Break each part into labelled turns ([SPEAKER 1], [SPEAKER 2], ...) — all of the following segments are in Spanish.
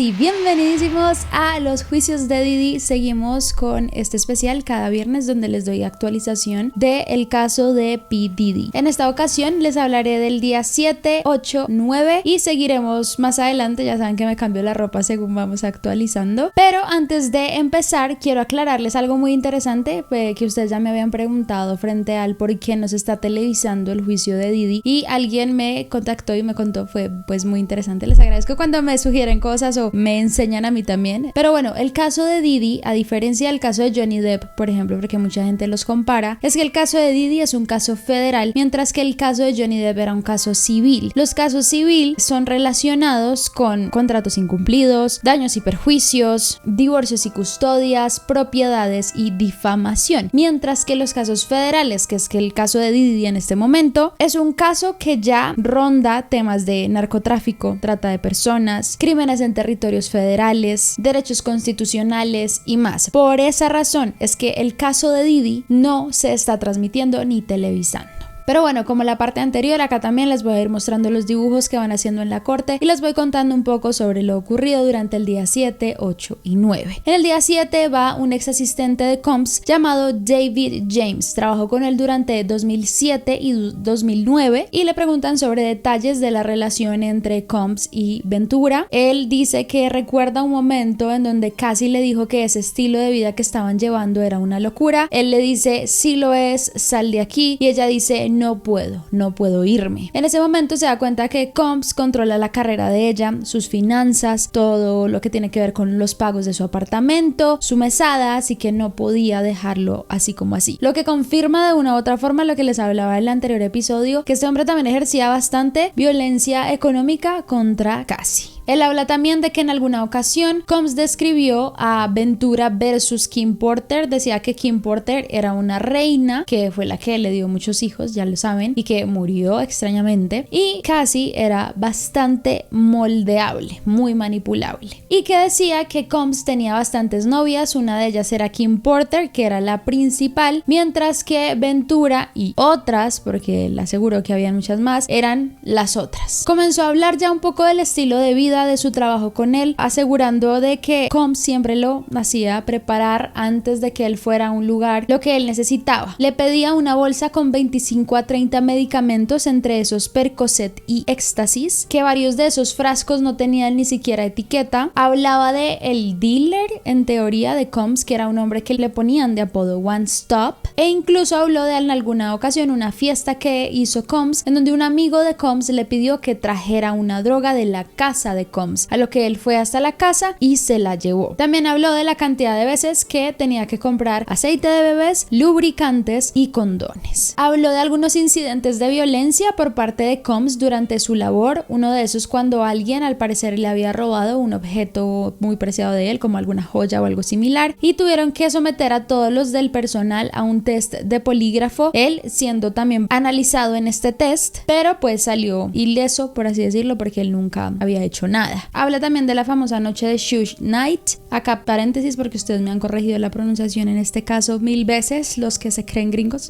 [SPEAKER 1] sí, bienvenidísimos a los juicios de Diddy. Seguimos con este especial cada viernes donde les doy actualización del caso de P. Diddy. En esta ocasión les hablaré del día 7, 8, 9 y seguiremos más adelante. Ya saben que me cambio la ropa según vamos actualizando. Pero antes de empezar quiero aclararles algo muy interesante que ustedes ya me habían preguntado frente al por qué no se está televisando el juicio de Diddy, y alguien me contactó y me contó. Fue pues muy interesante. Les agradezco cuando me sugieren cosas o me enseñan a mí también. Pero bueno, el caso de Diddy, a diferencia del caso de Johnny Depp, por ejemplo, porque mucha gente los compara, es que el caso de Diddy es un caso federal, mientras que el caso de Johnny Depp era un caso civil. Los casos civil son relacionados con contratos incumplidos, daños y perjuicios, divorcios y custodias, propiedades y difamación, mientras que los casos federales, que es que el caso de Diddy en este momento, es un caso que ya ronda temas de narcotráfico, trata de personas, crímenes en territorios federales, derechos constitucionales y más. Por esa razón es que el caso de Diddy no se está transmitiendo ni televisando. Pero bueno, como la parte anterior, acá también les voy a ir mostrando los dibujos que van haciendo en la corte y les voy contando un poco sobre lo ocurrido durante el día 7, 8 y 9. En el día 7 va un ex asistente de Combs llamado David James. Trabajó con él durante 2007 y 2009 y le preguntan sobre detalles de la relación entre Combs y Ventura. Él dice que recuerda un momento en donde casi le dijo que ese estilo de vida que estaban llevando era una locura. Él le dice, sí lo es, sal de aquí, y ella dice, no puedo irme. En ese momento se da cuenta que Combs controla la carrera de ella, sus finanzas, todo lo que tiene que ver con los pagos de su apartamento, su mesada, así que no podía dejarlo así como así. Lo que confirma de una u otra forma lo que les hablaba en el anterior episodio, que este hombre también ejercía bastante violencia económica contra Cassie. Él habla también de que en alguna ocasión Combs describió a Ventura versus Kim Porter. Decía que Kim Porter era una reina que fue la que le dio muchos hijos, ya lo saben, y que murió extrañamente, y Cassie era bastante moldeable, muy manipulable, y que decía que Combs tenía bastantes novias. Una de ellas era Kim Porter, que era la principal, mientras que Ventura y otras, porque él aseguró que había muchas más, eran las otras. Comenzó a hablar ya un poco del estilo de vida de su trabajo con él, asegurando de que Combs siempre lo hacía preparar antes de que él fuera a un lugar lo que él necesitaba. Le pedía una bolsa con 25 a 30 medicamentos, entre esos Percocet y éxtasis, que varios de esos frascos no tenían ni siquiera etiqueta. Hablaba de el dealer, en teoría, de Combs, que era un hombre que le ponían de apodo One Stop, e incluso habló de en alguna ocasión una fiesta que hizo Combs en donde un amigo de Combs le pidió que trajera una droga de la casa de Combs, a lo que él fue hasta la casa y se la llevó. También habló de la cantidad de veces que tenía que comprar aceite de bebés, lubricantes y condones. Habló de algunos incidentes de violencia por parte de Combs durante su labor. Uno de esos cuando alguien al parecer le había robado un objeto muy preciado de él, como alguna joya o algo similar, y tuvieron que someter a todos los del personal a un test de polígrafo, él siendo también analizado en este test, pero pues salió ileso, por así decirlo, porque él nunca había hecho nada. Habla también de la famosa noche de Shush Night. Acá paréntesis porque ustedes me han corregido la pronunciación en este caso 1000 veces, los que se creen gringos.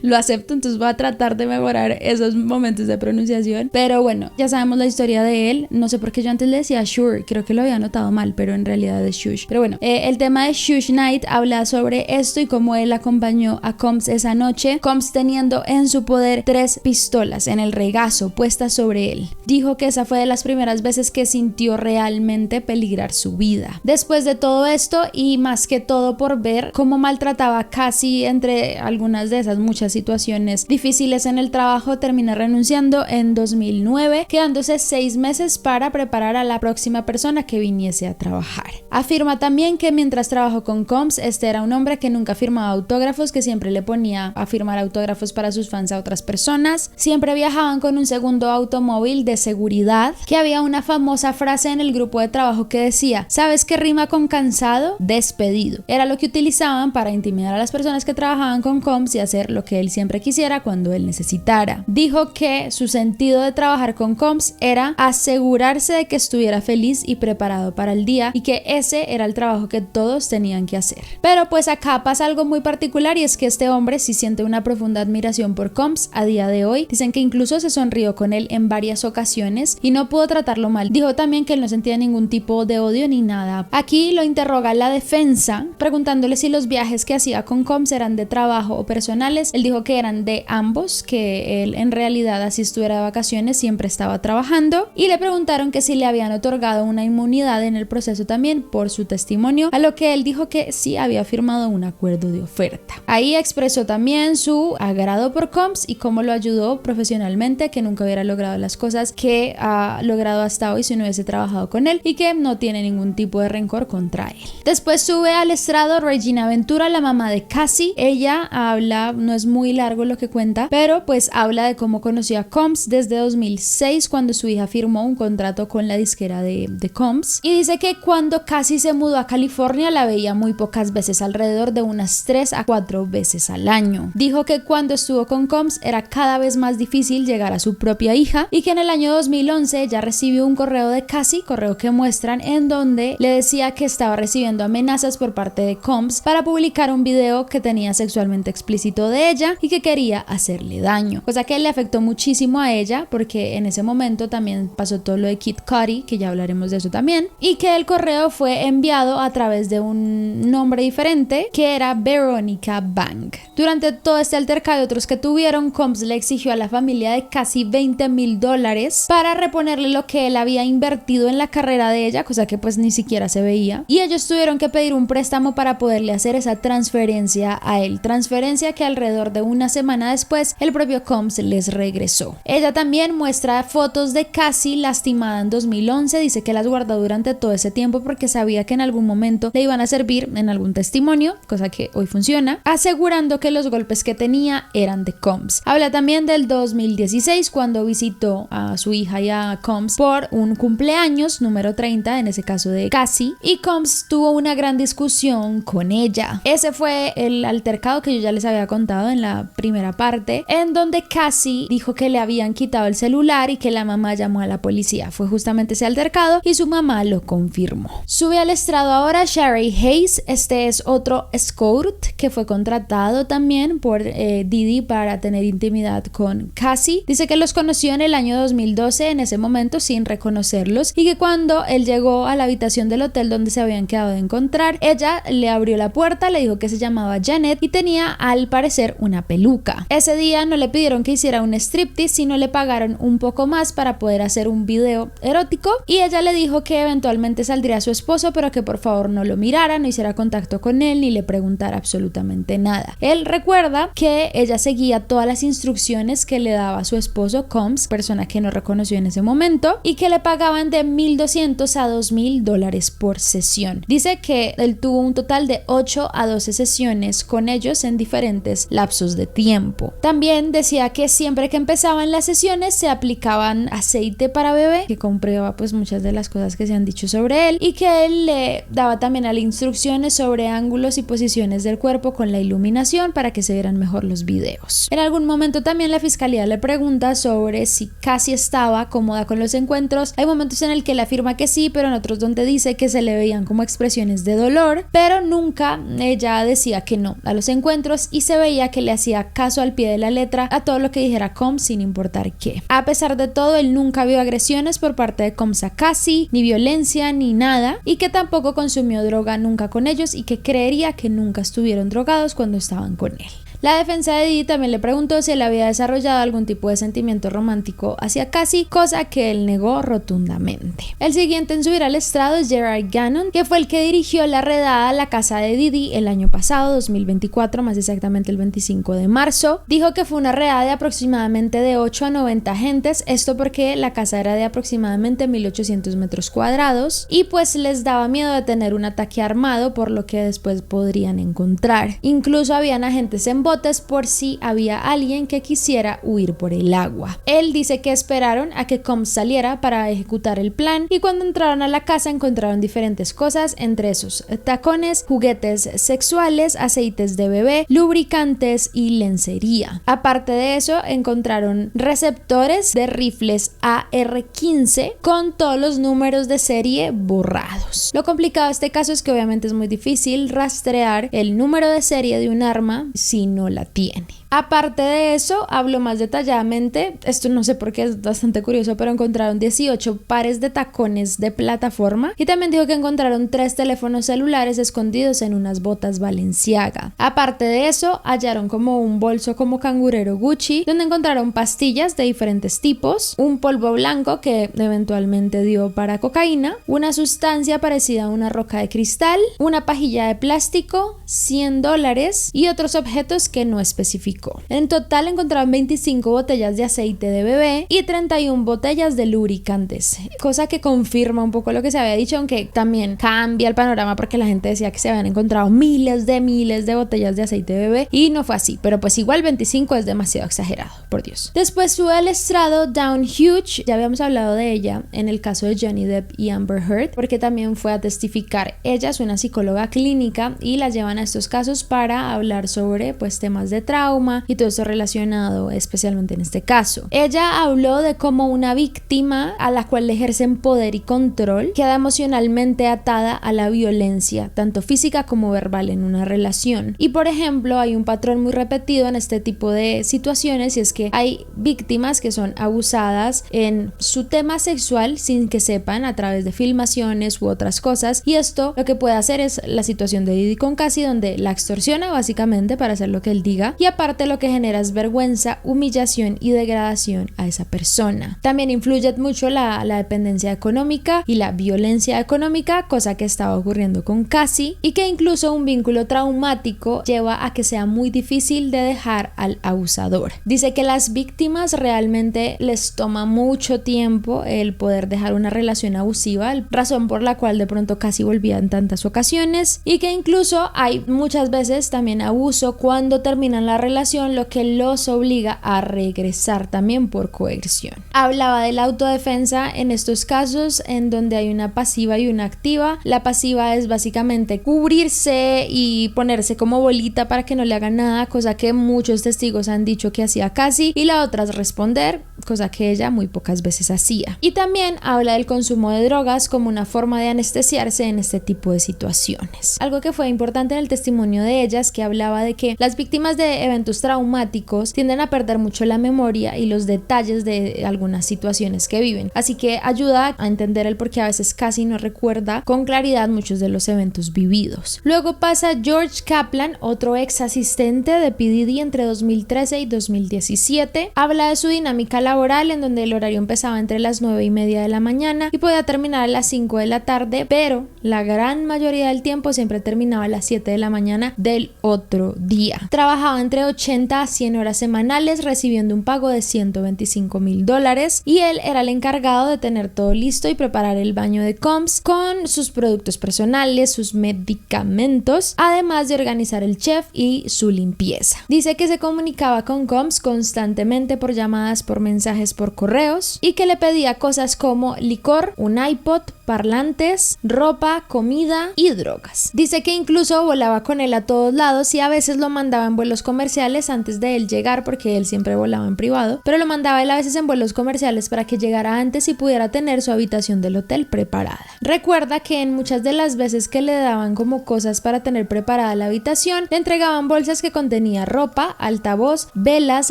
[SPEAKER 1] Lo acepto, entonces voy a tratar de mejorar esos momentos de pronunciación. Pero bueno, ya sabemos la historia de él. No sé por qué yo antes le decía Shure, creo que lo había notado mal, pero en realidad es Shush. Pero bueno, el tema de Shush Night habla sobre esto y cómo él acompañó a Combs esa noche, Combs teniendo en su poder 3 pistolas en el regazo puestas sobre él. Dijo que esa fue de las primeras veces que sintió realmente peligrar su vida. Después de todo esto, y más que todo por ver cómo maltrataba Cassie entre algunas de esas muchas situaciones difíciles en el trabajo, termina renunciando en 2009, quedándose 6 meses para preparar a la próxima persona que viniese a trabajar. Afirma también que mientras trabajó con Combs, este era un hombre que nunca firmaba autógrafos, que siempre le ponía a firmar autógrafos para sus fans a otras personas. Siempre viajaban con un segundo automóvil de seguridad, que había una famosa frase en el grupo de trabajo que decía, ¿sabes qué rima con cansado? Despedido. Era lo que utilizaban para intimidar a las personas que trabajaban con Combs y hacer lo que él siempre quisiera cuando él necesitara. Dijo que su sentido de trabajar con Combs era asegurarse de que estuviera feliz y preparado para el día, y que ese era el trabajo que todos tenían que hacer. Pero pues acá pasa algo muy particular, y es que este hombre sí siente una profunda admiración por Combs a día de hoy. Dicen que incluso se sonrió con él en varias ocasiones y no pudo tratarlo tratarlo mal. Dijo también que él no sentía ningún tipo de odio ni nada. Aquí lo interroga la defensa, preguntándole si los viajes que hacía con Combs eran de trabajo o personales. Él dijo que eran de ambos, que él en realidad, así estuviera de vacaciones, siempre estaba trabajando, y le preguntaron que si le habían otorgado una inmunidad en el proceso también por su testimonio, a lo que él dijo que sí había firmado un acuerdo de oferta. Ahí expresó también su agrado por Combs y cómo lo ayudó profesionalmente, que nunca hubiera logrado las cosas que ha logrado hasta hoy si no hubiese trabajado con él, y que no tiene ningún tipo de rencor contra él. Después sube al estrado Regina Ventura, la mamá de Cassie. Ella habla, no es muy largo lo que cuenta, pero pues habla de cómo conoció a Combs desde 2006, cuando su hija firmó un contrato con la disquera de Combs, y dice que cuando Cassie se mudó a California la veía muy pocas veces, alrededor de unas 3 a 4 veces al año. Dijo que cuando estuvo con Combs era cada vez más difícil llegar a su propia hija, y que en el año 2011 ya recibió un correo de Cassie, correo que muestran, en donde le decía que estaba recibiendo amenazas por parte de Combs para publicar un video que tenía sexualmente explícito de ella y que quería hacerle daño, cosa que le afectó muchísimo a ella, porque en ese momento también pasó todo lo de Kid Cudi, que ya hablaremos de eso también, y que el correo fue enviado a través de un nombre diferente que era Veronica Bank. Durante todo este altercado y otros que tuvieron, Combs le exigió a la familia de casi $20,000 para reponerle lo que él había invertido en la carrera de ella, cosa que pues ni siquiera se veía, y ellos tuvieron que pedir un préstamo para poderle hacer esa transferencia a él, transferencia que alrededor de una semana después el propio Combs les regresó. Ella también muestra fotos de Cassie lastimada en 2011, dice que las guardó durante todo ese tiempo porque sabía que en algún momento le iban a servir en algún testimonio, cosa que hoy funciona, asegurando que los golpes que tenía eran de Combs. Habla también del 2016, cuando visitó a su hija y a Combs por un cumpleaños número 30, en ese caso de Cassie, y Combs tuvo una gran discusión con ella. Ese fue el altercado que yo ya les había contado en la primera parte, en donde Cassie dijo que le habían quitado el celular y que la mamá llamó a la policía. Fue justamente ese altercado y su mamá lo confirmó. Sube al estrado ahora Sherry Hayes. Este es otro escort que fue contratado también por Diddy para tener intimidad con Cassie. Dice que los conoció en el año 2012, en ese momento sin reconocerlos, y que cuando él llegó a la habitación del hotel donde se habían quedado de encontrar, ella le abrió la puerta, le dijo que se llamaba Janet y tenía al parecer una peluca. Ese día no le pidieron que hiciera un striptease, sino le pagaron un poco más para poder hacer un video erótico, y ella le dijo que eventualmente saldría su esposo, pero que por favor no lo mirara, no hiciera contacto con él ni le preguntara absolutamente nada. Él recuerda que ella seguía todas las instrucciones que le daba su esposo Combs, persona que no reconoció en ese momento, y que le pagaban de $1,200 a $2,000 por sesión. Dice que él tuvo un total de 8 a 12 sesiones con ellos en diferentes lapsos de tiempo. También decía que siempre que empezaban las sesiones se aplicaban aceite para bebé, que comprueba pues muchas de las cosas que se han dicho sobre él, y que él le daba también a instrucciones sobre ángulos y posiciones del cuerpo con la iluminación para que se vieran mejor los videos. En algún momento también la fiscalía le pregunta sobre si Cassie estaba cómoda con los encuentros. Hay momentos en el que él afirma que sí, pero en otros donde dice que se le veían como expresiones de dolor, pero nunca ella decía que no a los encuentros, y se veía que le hacía caso al pie de la letra a todo lo que dijera Combs sin importar qué. A pesar de todo, él nunca vio agresiones por parte de Combs a Cassie, ni violencia ni nada, y que tampoco consumió droga nunca con ellos, y que creería que nunca estuvieron drogados cuando estaban con él. La defensa de Diddy también le preguntó si él había desarrollado algún tipo de sentimiento romántico hacia Cassie, cosa que él negó rotundamente. El siguiente en subir al estrado es Gerard Gannon, que fue el que dirigió la redada a la casa de Diddy el año pasado, 2024, más exactamente el 25 de marzo. Dijo que fue una redada de aproximadamente de 8 a 90 agentes, esto porque la casa era de aproximadamente 1,800 metros cuadrados, y pues les daba miedo de tener un ataque armado por lo que después podrían encontrar. Incluso habían agentes en por si había alguien que quisiera huir por el agua. Él dice que esperaron a que Combs saliera para ejecutar el plan, y cuando entraron a la casa encontraron diferentes cosas, entre esos tacones, juguetes sexuales, aceites de bebé, lubricantes y lencería. Aparte de eso, encontraron receptores de rifles AR-15 con todos los números de serie borrados. Lo complicado de este caso es que obviamente es muy difícil rastrear el número de serie de un arma si no la tiene. Aparte de eso, habló más detalladamente, esto no sé por qué es bastante curioso, pero encontraron 18 pares de tacones de plataforma y también dijo que encontraron 3 teléfonos celulares escondidos en unas botas Balenciaga. Aparte de eso, hallaron como un bolso como cangurero Gucci, donde encontraron pastillas de diferentes tipos, un polvo blanco que eventualmente dio para cocaína, una sustancia parecida a una roca de cristal, una pajilla de plástico, $100 y otros objetos que no especificó. En total encontraron 25 botellas de aceite de bebé y 31 botellas de lubricantes, cosa que confirma un poco lo que se había dicho, aunque también cambia el panorama porque la gente decía que se habían encontrado miles de botellas de aceite de bebé y no fue así, pero pues igual 25 es demasiado exagerado, por Dios. Después sube al estrado Dawn Hughes, ya habíamos hablado de ella en el caso de Johnny Depp y Amber Heard, porque también fue a testificar. Ella es una psicóloga clínica y la llevan a estos casos para hablar sobre pues temas de trauma y todo esto relacionado especialmente en este caso. Ella habló de cómo una víctima a la cual le ejercen poder y control queda emocionalmente atada a la violencia, tanto física como verbal en una relación. Y por ejemplo, hay un patrón muy repetido en este tipo de situaciones y es que hay víctimas que son abusadas en su tema sexual sin que sepan a través de filmaciones u otras cosas, y esto lo que puede hacer es la situación de Diddy con Cassie, donde la extorsiona básicamente para hacer lo que él diga y aparte lo que genera es vergüenza, humillación y degradación a esa persona. También influye mucho la dependencia económica y la violencia económica, cosa que estaba ocurriendo con Cassie y que incluso un vínculo traumático lleva a que sea muy difícil de dejar al abusador. Dice que las víctimas realmente les toma mucho tiempo el poder dejar una relación abusiva, razón por la cual de pronto Cassie volvía en tantas ocasiones, y que incluso hay muchas veces también abuso cuando terminan la relación, lo que los obliga a regresar también por coerción. Hablaba de la autodefensa en estos casos en donde hay una pasiva y una activa. La pasiva es básicamente cubrirse y ponerse como bolita para que no le hagan nada, cosa que muchos testigos han dicho que hacía Cassie, y la otra es responder, cosa que ella muy pocas veces hacía. Y también habla del consumo de drogas como una forma de anestesiarse en este tipo de situaciones. Algo que fue importante en el testimonio de ella es que hablaba de que las víctimas de eventos traumáticos tienden a perder mucho la memoria y los detalles de algunas situaciones que viven, así que ayuda a entender el por qué a veces casi no recuerda con claridad muchos de los eventos vividos. Luego pasa George Kaplan, otro ex asistente de P. Diddy entre 2013 y 2017. Habla de su dinámica laboral en donde el horario empezaba entre las 9:30 de la mañana y podía terminar a las 5 de la tarde, pero la gran mayoría del tiempo siempre terminaba a las 7 de la mañana del otro día. Trabajaba entre 80 a 100 horas semanales recibiendo un pago de $125,000 y él era el encargado de tener todo listo y preparar el baño de Combs con sus productos personales, sus medicamentos, además de organizar el chef y su limpieza. Dice que se comunicaba con Combs constantemente por llamadas, por mensajes, por correos, y que le pedía cosas como licor, un iPod, parlantes, ropa, comida y drogas. Dice que incluso volaba con él a todos lados y a veces lo mandaba en vuelos comerciales antes de él llegar, porque él siempre volaba en privado, pero lo mandaba él a veces en vuelos comerciales para que llegara antes y pudiera tener su habitación del hotel preparada. Recuerda que en muchas de las veces que le daban como cosas para tener preparada la habitación, le entregaban bolsas que contenía ropa, altavoz, velas,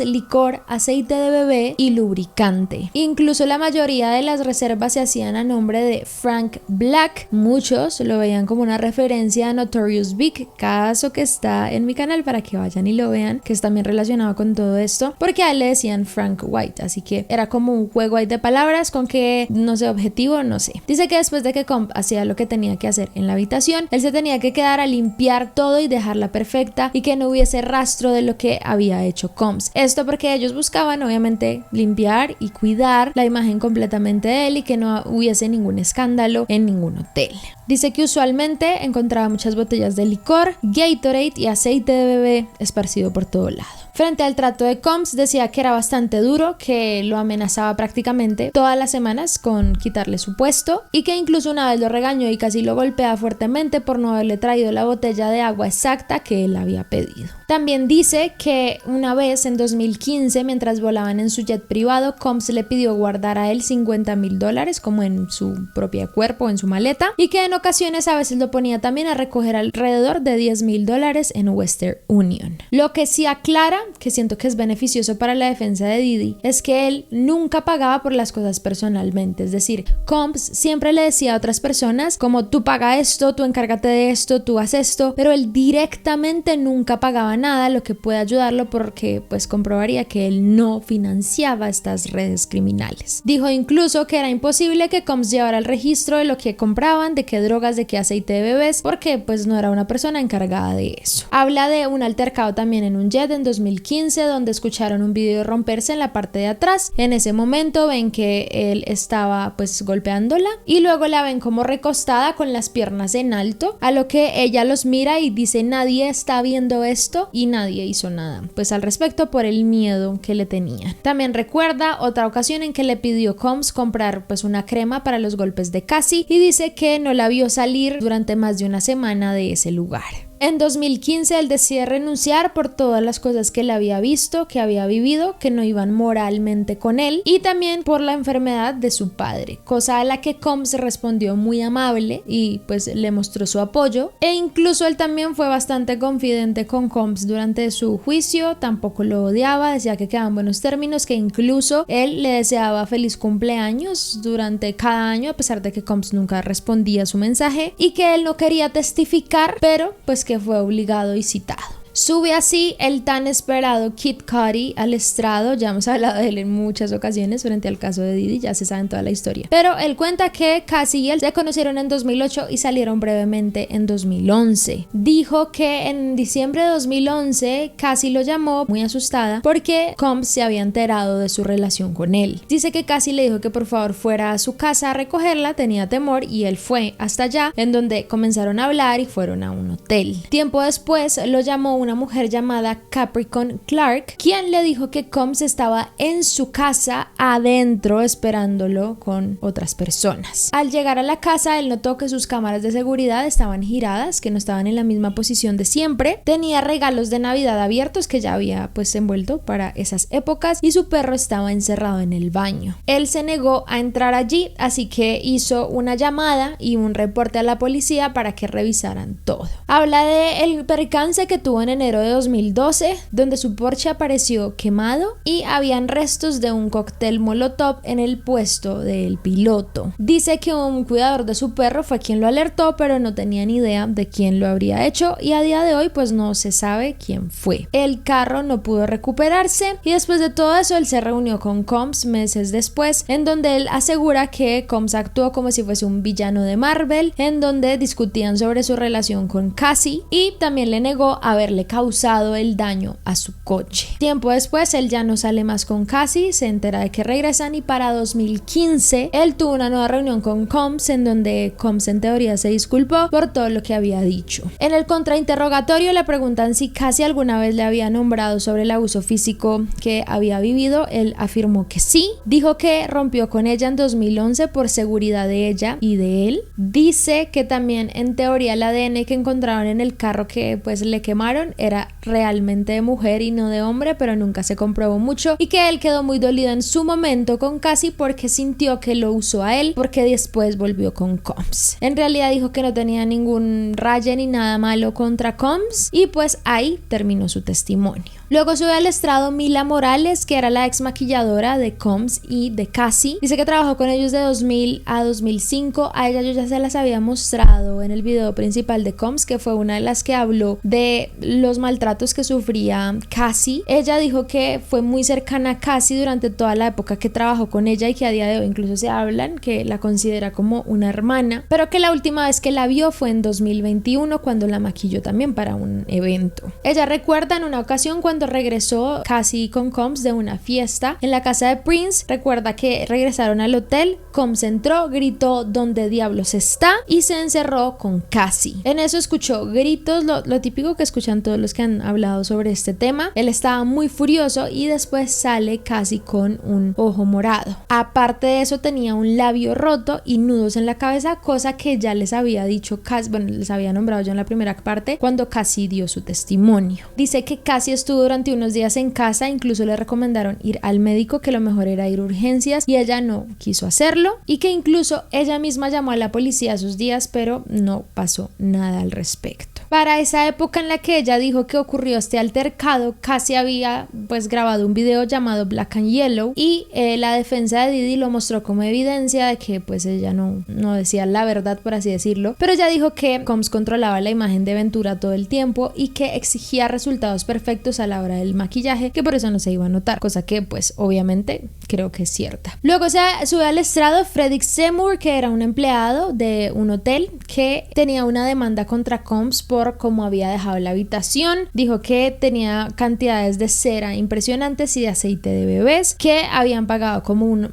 [SPEAKER 1] licor, aceite de bebé y lubricante. Incluso la mayoría de las reservas se hacían a nombre de Frank Black. Muchos lo veían como una referencia a Notorious Big, caso que está en mi canal para que vayan y lo vean, que es también relacionado con todo esto, porque a él le decían Frank White, así que era como un juego ahí de palabras con que, no sé, objetivo, no sé. Dice que después de que Comp hacía lo que tenía que hacer en la habitación, él se tenía que quedar a limpiar todo y dejarla perfecta y que no hubiese rastro de lo que había hecho Combs. Esto porque ellos buscaban obviamente limpiar y cuidar la imagen completamente de él y que no hubiese ningún escándalo en ningún hotel. Dice que usualmente encontraba muchas botellas de licor, Gatorade y aceite de bebé esparcido por todo lado. Frente al trato de Combs decía que era bastante duro, que lo amenazaba prácticamente todas las semanas con quitarle su puesto y que incluso una vez lo regañó y casi lo golpea fuertemente por no haberle traído la botella de agua exacta que él había pedido. También dice que una vez en 2015, mientras volaban en su jet privado, Combs le pidió guardar a él $50,000 como en su propio cuerpo, en su maleta, y que en ocasiones a veces lo ponía también a recoger alrededor de $10,000 en Western Union. Lo que sí aclara, que siento que es beneficioso para la defensa de Diddy, es que él nunca pagaba por las cosas personalmente. Es decir, Combs siempre le decía a otras personas como tú paga esto, tú encárgate de esto, tú haz esto, pero él directamente nunca pagaba nada, lo que puede ayudarlo porque pues comprobaría que él no financiaba estas redes criminales. Dijo incluso que era imposible que Combs llevara el registro de lo que compraban, de qué drogas, de qué aceite de bebés, porque pues no era una persona encargada de eso. Habla de un altercado también en un jet en 2015 donde escucharon un video romperse en la parte de atrás. En ese momento ven que él estaba pues golpeándola y luego la ven como recostada con las piernas en alto, a lo que ella los mira y dice nadie está viendo esto, y nadie hizo nada pues al respecto por el miedo que le tenían. También recuerda otra ocasión en que le pidió Combs comprar pues una crema para los golpes de Cassie y dice que no la vio salir durante más de una semana de ese lugar. En 2015 él decide renunciar por todas las cosas que él había visto, que había vivido, que no iban moralmente con él, y también por la enfermedad de su padre, cosa a la que Combs respondió muy amable y pues le mostró su apoyo, e incluso él también fue bastante confidente con Combs durante su juicio, tampoco lo odiaba, decía que quedaban buenos términos, que incluso él le deseaba feliz cumpleaños durante cada año a pesar de que Combs nunca respondía a su mensaje y que él no quería testificar, pero pues que fue obligado y citado. Sube así el tan esperado Kid Cudi al estrado. Ya hemos hablado de él en muchas ocasiones frente al caso de Diddy, ya se sabe toda la historia, pero él cuenta que Cassie y él se conocieron en 2008 y salieron brevemente en 2011. Dijo que en diciembre de 2011 Cassie lo llamó muy asustada porque Combs se había enterado de su relación con él. Dice que Cassie le dijo que por favor fuera a su casa a recogerla, tenía temor, y él fue hasta allá, en donde comenzaron a hablar y fueron a un hotel. Tiempo después lo llamó una mujer llamada Capricorn Clark, quien le dijo que Combs estaba en su casa adentro esperándolo con otras personas. Al llegar a la casa, él notó que sus cámaras de seguridad estaban giradas, que no estaban en la misma posición de siempre, tenía regalos de Navidad abiertos que ya había pues envuelto para esas épocas, y su perro estaba encerrado en el baño. Él se negó a entrar allí, así que hizo una llamada y un reporte a la policía para que revisaran todo. Habla de el percance que tuvo en enero de 2012, donde su Porsche apareció quemado y habían restos de un cóctel molotov en el puesto del piloto. Dice que un cuidador de su perro fue quien lo alertó, pero no tenía ni idea de quién lo habría hecho, y a día de hoy pues no se sabe quién fue. El carro no pudo recuperarse, y después de todo eso él se reunió con Combs meses después, en donde él asegura que Combs actuó como si fuese un villano de Marvel, en donde discutían sobre su relación con Cassie, y también le negó haberle causado el daño a su coche. Tiempo después él ya no sale más con Cassie, se entera de que regresan, y para 2015 él tuvo una nueva reunión con Combs, en donde Combs en teoría se disculpó por todo lo que había dicho. En el contrainterrogatorio le preguntan si Cassie alguna vez le había nombrado sobre el abuso físico que había vivido. Él afirmó que sí, dijo que rompió con ella en 2011 por seguridad de ella y de él. Dice que también en teoría el ADN que encontraron en el carro que pues le quemaron era realmente de mujer y no de hombre, pero nunca se comprobó mucho, y que él quedó muy dolido en su momento con Cassie porque sintió que lo usó a él, porque después volvió con Combs. En realidad dijo que no tenía ningún raye ni nada malo contra Combs, y pues ahí terminó su testimonio. Luego sube al estrado Mila Morales, que era la ex maquilladora de Combs y de Cassie. Dice que trabajó con ellos de 2000 a 2005. A ella yo ya se las había mostrado en el video principal de Combs, que fue una de las que habló de los maltratos que sufría Cassie. Ella dijo que fue muy cercana a Cassie durante toda la época que trabajó con ella, y que a día de hoy incluso se hablan que la considera como una hermana, pero que la última vez que la vio fue en 2021 cuando la maquilló también para un evento. Ella recuerda en una ocasión cuando regresó Cassie con Combs de una fiesta en la casa de Prince. Recuerda que regresaron al hotel, Combs entró, gritó ¿dónde diablos está? Y se encerró con Cassie. En eso escuchó gritos, lo típico que escuchan todos los que han hablado sobre este tema. Él estaba muy furioso, y después sale Cassie con un ojo morado. Aparte de eso tenía un labio roto y nudos en la cabeza, cosa que ya les había dicho Cassie, bueno, les había nombrado yo en la primera parte cuando Cassie dio su testimonio. Dice que Cassie estuvo durante unos días en casa, incluso le recomendaron ir al médico, que lo mejor era ir a urgencias y ella no quiso hacerlo, y que incluso ella misma llamó a la policía esos días, pero no pasó nada al respecto. Para esa época en la que ella dijo que ocurrió este altercado, Cassie había pues grabado un video llamado Black and Yellow y la defensa de Diddy lo mostró como evidencia de que pues ella no decía la verdad, por así decirlo, pero ella dijo que Combs controlaba la imagen de Ventura todo el tiempo y que exigía resultados perfectos a la hora del maquillaje, que por eso no se iba a notar, cosa que pues obviamente creo que es cierta. Luego se sube al estrado Frederick Seymour, que era un empleado de un hotel que tenía una demanda contra Combs por cómo había dejado la habitación. Dijo que tenía cantidades de cera impresionantes y de aceite de bebés, que habían pagado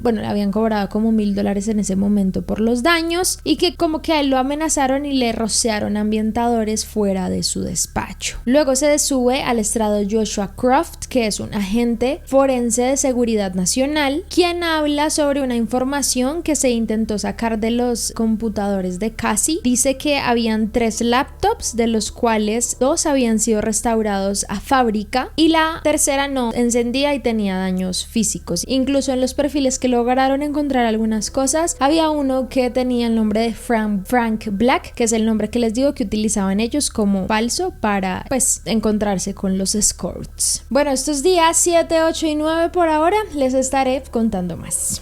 [SPEAKER 1] le habían cobrado como $1,000 en ese momento por los daños, y que como que a él lo amenazaron y le rociaron ambientadores fuera de su despacho. Luego se sube al estrado Joshua Croft, que es un agente forense de seguridad nacional, quien habla sobre una información que se intentó sacar de los computadores de Cassie. Dice que habían 3 laptops, de los cuales 2 habían sido restaurados a fábrica y la tercera no encendía y tenía daños físicos. Incluso en los perfiles que lograron encontrar algunas cosas, había uno que tenía el nombre de Frank Black, que es el nombre que les digo que utilizaban ellos como falso para pues encontrarse con los escorts. Bueno, estos días 7, 8 y 9 por ahora les estaré contando más.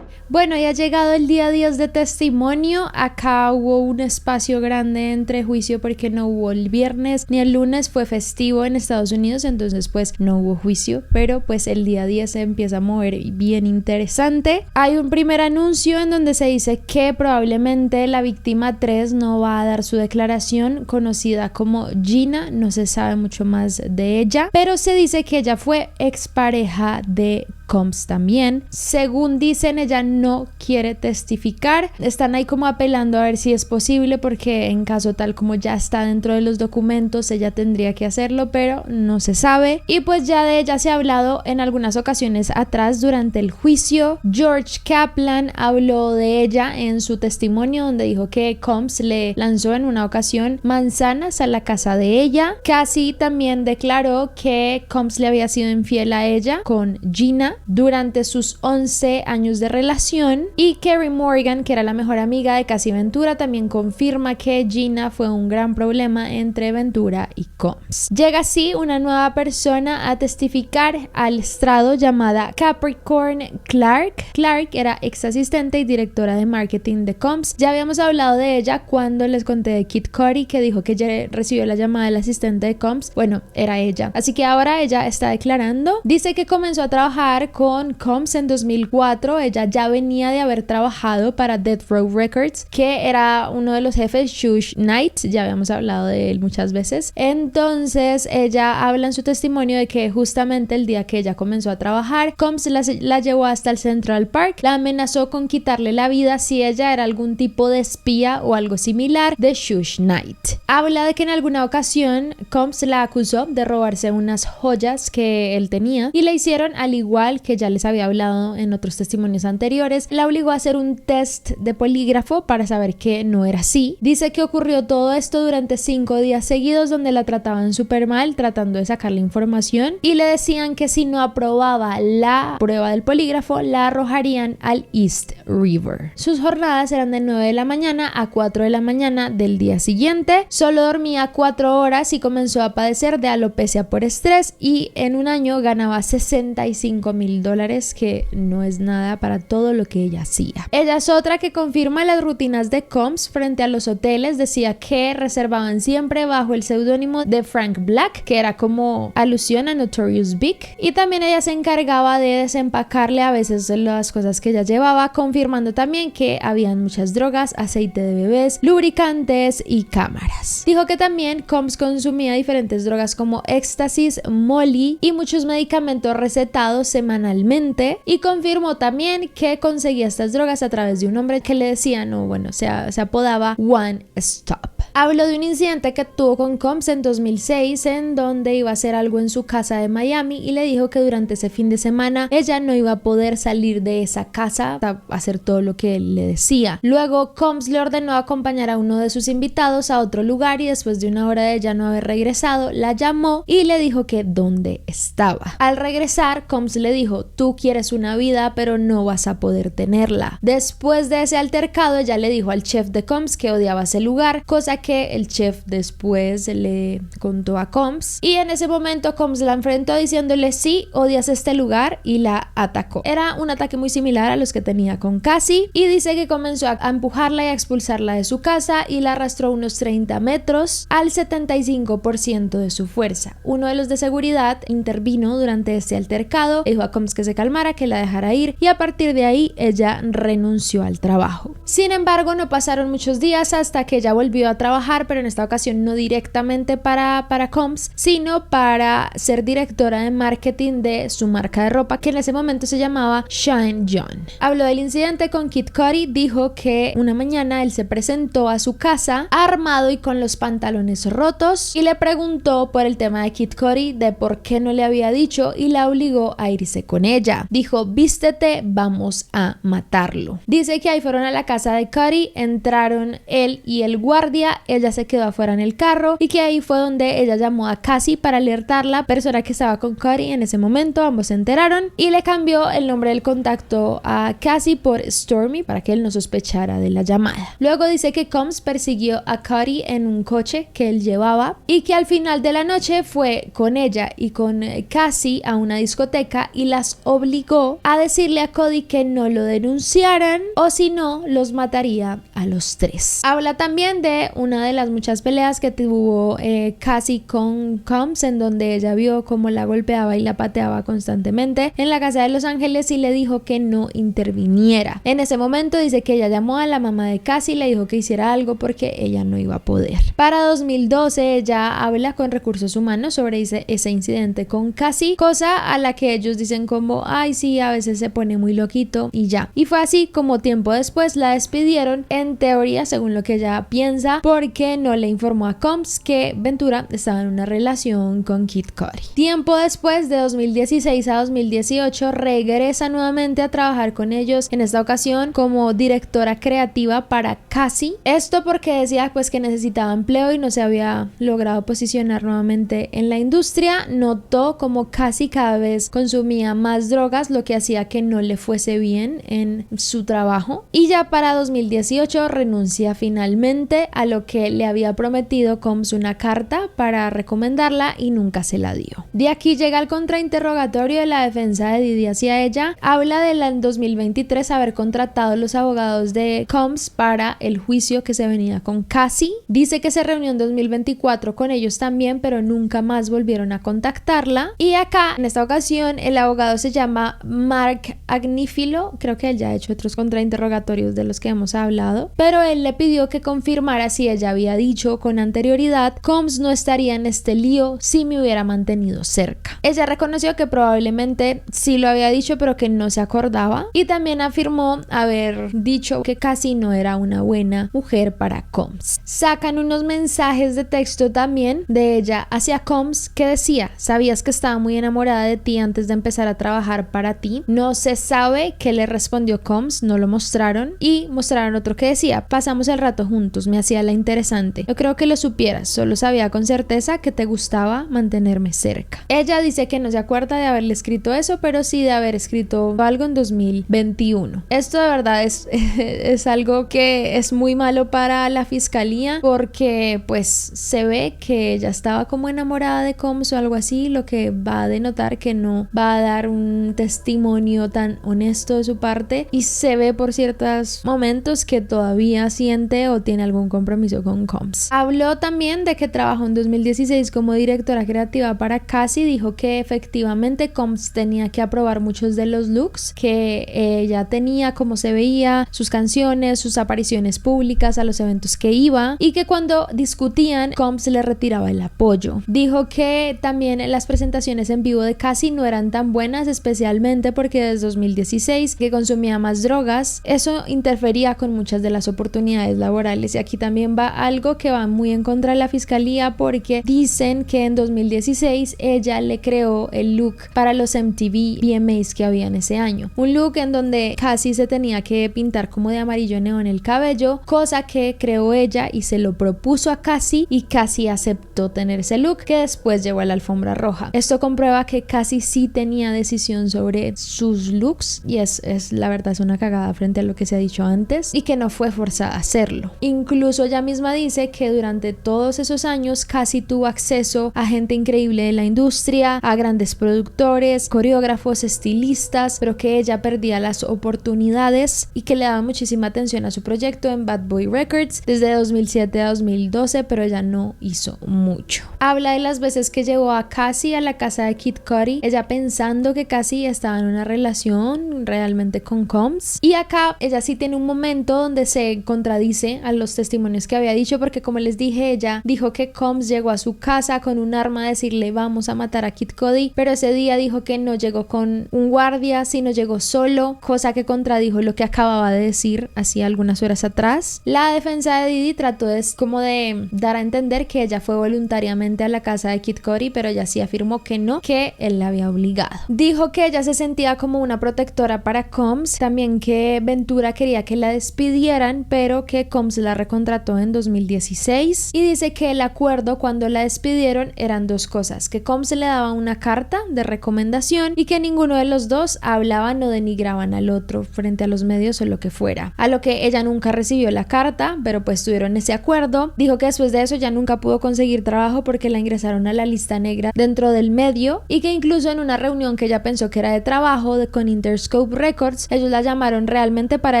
[SPEAKER 1] Bueno, ya ha llegado el día 10 de testimonio. Acá hubo un espacio grande entre juicio porque no hubo el viernes ni el lunes, fue festivo en Estados Unidos, entonces pues no hubo juicio, pero pues el día 10 se empieza a mover bien interesante. Hay un primer anuncio en donde se dice que probablemente la víctima 3 no va a dar su declaración, conocida como Gina. No se sabe mucho más de ella, pero se dice que ella fue expareja de Combs también. Según dicen, ella no quiere testificar. Están ahí como apelando a ver si es posible, porque en caso tal como ya está dentro de los documentos, ella tendría que hacerlo, pero no se sabe. Y pues ya de ella se ha hablado en algunas ocasiones atrás durante el juicio. George Kaplan habló de ella en su testimonio, donde dijo que Combs le lanzó en una ocasión manzanas a la casa de ella. Cassie también declaró que Combs le había sido infiel a ella con Gina durante sus 11 años de relación, y Kerry Morgan, que era la mejor amiga de Cassie Ventura, también confirma que Gina fue un gran problema entre Ventura y Combs. Llega así una nueva persona a testificar al estrado llamada Capricorn Clark. Clark era ex asistente y directora de marketing de Combs. Ya habíamos hablado de ella cuando les conté de Kid Cudi, que dijo que ya recibió la llamada del asistente de Combs. Bueno, era ella. Así que ahora ella está declarando. Dice que comenzó a trabajar con Combs en 2004. Ella ya venía de haber trabajado para Death Row Records, que era uno de los jefes, Suge Knight. Ya habíamos hablado de él muchas veces. Entonces ella habla en su testimonio de que justamente el día que ella comenzó a trabajar, Combs la llevó hasta el Central Park, la amenazó con quitarle la vida si ella era algún tipo de espía o algo similar de Suge Knight. Habla de que en alguna ocasión Combs la acusó de robarse unas joyas que él tenía, y le hicieron, al igual que ya les había hablado en otros testimonios anteriores, la obligó a hacer un test de polígrafo para saber que no era así. Dice que ocurrió todo esto durante 5 días seguidos, donde la trataban súper mal tratando de sacarle información, y le decían que si no aprobaba la prueba del polígrafo la arrojarían al East River. Sus jornadas eran de 9 de la mañana a 4 de la mañana del día siguiente. Solo dormía 4 horas y comenzó a padecer de alopecia por estrés, y en un año ganaba $65,000, que no es nada para todo lo que ella hacía. Ella es otra que confirma las rutinas de Combs frente a los hoteles. Decía que reservaban siempre bajo el seudónimo de Frank Black, que era como alusión a Notorious Big, y también ella se encargaba de desempacarle a veces las cosas que ella llevaba, confirmando también que habían muchas drogas, aceite de bebés, lubricantes y cámaras. Dijo que también Combs consumía diferentes drogas como éxtasis, molly y muchos medicamentos recetados semanalmente, y confirmó también que conseguía estas drogas a través de un hombre que le decía, se apodaba One Stop. Habló de un incidente que tuvo con Combs en 2006 en donde iba a hacer algo en su casa de Miami y le dijo que durante ese fin de semana ella no iba a poder salir de esa casa a hacer todo lo que él le decía. Luego Combs le ordenó acompañar a uno de sus invitados a otro lugar y después de una hora de ella no haber regresado, la llamó y le dijo que dónde estaba. Al regresar, Combs le dijo: tú quieres una vida pero no vas a poder tenerla. Después de ese altercado, ella le dijo al chef de Combs que odiaba ese lugar, cosa que el chef después le contó a Combs, y en ese momento Combs la enfrentó diciéndole: sí, odias este lugar, y la atacó. Era un ataque muy similar a los que tenía con Cassie, y dice que comenzó a empujarla y a expulsarla de su casa y la arrastró unos 30 metros al 75% de su fuerza. Uno de los de seguridad intervino durante este altercado, dijo a Combs que se calmara, que la dejara ir, y a partir de ahí ella renunció al trabajo. Sin embargo, no pasaron muchos días hasta que ella volvió a trabajar, pero en esta ocasión no directamente para Combs, sino para ser directora de marketing de su marca de ropa, que en ese momento se llamaba Shine John. Habló del incidente con Kid Cudi, dijo que una mañana él se presentó a su casa armado y con los pantalones rotos y le preguntó por el tema de Kid Cudi, de por qué no le había dicho, y la obligó a irse con ella. Dijo: vístete, vamos a matarlo. Dice que ahí fueron a la casa de Cudi, entraron él y el guardia, ella se quedó afuera en el carro y que ahí fue donde ella llamó a Cassie para alertarla, persona que estaba con Cudi en ese momento. Ambos se enteraron y le cambió el nombre del contacto a Cassie por Stormy para que él no sospechara de la llamada. Luego dice que Combs persiguió a Cudi en un coche que él llevaba y que al final de la noche fue con ella y con Cassie a una discoteca y las obligó a decirle a Cudi que no lo denunciaran o si no los mataría a los tres. Habla también de una de las muchas peleas que tuvo Cassie con Combs, en donde ella vio cómo la golpeaba y la pateaba constantemente en la casa de Los Ángeles y le dijo que no interviniera. En ese momento dice que ella llamó a la mamá de Cassie y le dijo que hiciera algo porque ella no iba a poder. Para 2012 ella habla con Recursos Humanos sobre ese incidente con Cassie, cosa a la que ellos dicen como: ay sí, a veces se pone muy loquito y ya. Y fue así como tiempo después la despidieron, en teoría según lo que ella piensa, porque no le informó a Combs que Ventura estaba en una relación con Kid Cudi. Tiempo después, de 2016 a 2018, regresa nuevamente a trabajar con ellos, en esta ocasión como directora creativa para Cassie. Esto porque decía pues que necesitaba empleo y no se había logrado posicionar nuevamente en la industria. Notó como Cassie cada vez consumía más drogas, lo que hacía que no le fuese bien en su trabajo, y ya para 2018 renuncia finalmente, a lo que le había prometido Combs una carta para recomendarla y nunca se la dio. De aquí llega el contrainterrogatorio de la defensa de Diddy hacia ella. Habla de en 2023 haber contratado los abogados de Combs para el juicio que se venía con Cassie. Dice que se reunió en 2024 con ellos también, pero nunca más volvieron a contactarla. Y acá, en esta ocasión, el abogado se llama Mark Agnifilo. Creo que él ya ha hecho otros contrainterrogatorios de los que hemos hablado, pero él le pidió que confirmara si ella había dicho con anterioridad: Combs no estaría en este lío si me hubiera mantenido cerca. Ella reconoció que probablemente sí lo había dicho, pero que no se acordaba, y también afirmó haber dicho que Cassie no era una buena mujer para Combs. Sacan unos mensajes de texto también de ella hacia Combs que decía: sabías que estaba muy enamorada de ti antes de empezar a trabajar para ti. No se sabe qué le respondió Combs, no lo mostraron, y mostraron otro que decía: pasamos el rato juntos, me hacía la interesante, yo creo que lo supieras, solo sabía con certeza que te gustaba mantenerme cerca. Ella dice que no se acuerda de haberle escrito eso, pero sí de haber escrito algo en 2021. Esto de verdad es algo que es muy malo para la fiscalía, porque pues se ve que ella estaba como enamorada de Combs o algo así, lo que va a denotar que no va a dar un testimonio tan honesto de su parte, y se ve por ciertos momentos que todavía siente o tiene algún compromiso con Combs. Habló también de que trabajó en 2016 como directora creativa para Cassie. Dijo que efectivamente Combs tenía que aprobar muchos de los looks que ella tenía, cómo se veía, sus canciones, sus apariciones públicas a los eventos que iba, y que cuando discutían Combs le retiraba el apoyo. Dijo que también las presentaciones en vivo de Cassie no eran tan buenas, especialmente porque desde 2016 que consumía más drogas, eso interfería con muchas de las oportunidades laborales, y aquí también va algo que va muy en contra de la fiscalía, porque dicen que en 2016 ella le creó el look para los MTV VMAs que había en ese año. Un look en donde Cassie se tenía que pintar como de amarillo neón el cabello, cosa que creó ella y se lo propuso a Cassie, y Cassie aceptó tener ese look, que después llegó a la alfombra roja. Esto comprueba que Cassie sí tenía decisión sobre sus looks, y es la verdad es una cagada frente a lo que se ha dicho antes, y que no fue forzada a hacerlo. Incluso ella misma dice que durante todos esos años Cassie tuvo acceso a gente increíble de la industria, a grandes productores, coreógrafos, estilistas, pero que ella perdía las oportunidades y que le daba muchísima atención a su proyecto en Bad Boy Records desde 2007 a 2012, pero ella no hizo mucho. Habla de las veces que llevó a Cassie a la casa de Kid Cudi, ella pensando que Cassie estaba en una relación realmente con Combs, y acá ella sí tiene un momento donde se contradice a los testimonios que había dicho, porque como les dije, ella dijo que Combs llegó a su casa con un arma a decirle vamos a matar a Kid Cudi, pero ese día dijo que no llegó con un guardia, sino llegó solo, cosa que contradijo lo que acababa de decir hacía algunas horas atrás. La defensa de Diddy trató de dar a entender que ella fue voluntariamente a la casa de Kid Cudi, pero ella sí afirmó que no, que él la había obligado. Dijo que ella se sentía como una protectora para Combs, también que Ventura quería que la despidieran, pero que Combs la recontrató en 2016, y dice que el acuerdo cuando la despidieron eran dos cosas: que Combs le daba una carta de recomendación y que ninguno de los dos hablaban o denigraban al otro frente a los medios o lo que fuera, a lo que ella nunca recibió la carta, pero pues tuvieron ese acuerdo. Dijo que después de eso ya nunca pudo conseguir trabajo porque la ingresaron a la lista negra dentro del medio, y que incluso en una reunión que ella pensó que era de trabajo con Interscope Records, ellos la llamaron realmente para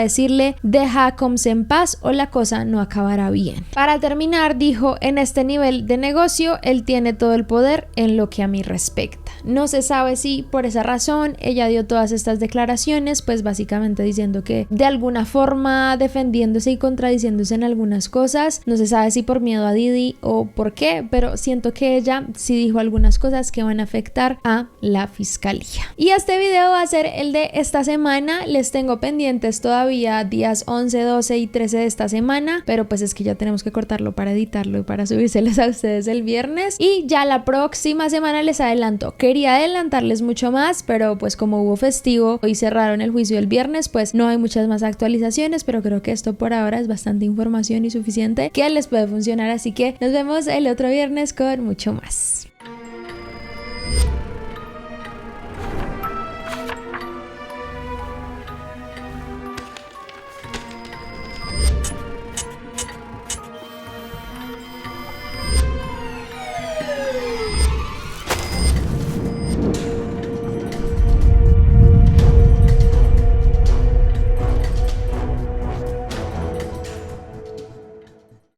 [SPEAKER 1] decirle deja a Combs en paz o la cosa no acabará bien. Para terminar, dijo: en este nivel de negocio él tiene todo el poder en lo que a mí respecta. No se sabe si por esa razón ella dio todas estas declaraciones, pues básicamente diciendo que de alguna forma defendiéndose y contradiciéndose en algunas cosas. No se sabe si por miedo a Diddy o por qué, pero siento que ella sí dijo algunas cosas que van a afectar a la fiscalía. Y este video va a ser el de esta semana. Les tengo pendientes todavía días 11, 12 y 13 de esta semana, pero pues es que ya tenemos que cortarlo para editarlo y para subírselos a ustedes el viernes, y ya la próxima semana les adelanto. Quería adelantarles mucho más, pero pues como hubo festivo y cerraron el juicio el viernes, pues no hay muchas más actualizaciones, pero creo que esto por ahora es bastante información y suficiente que les puede funcionar, así que nos vemos el otro viernes con mucho más.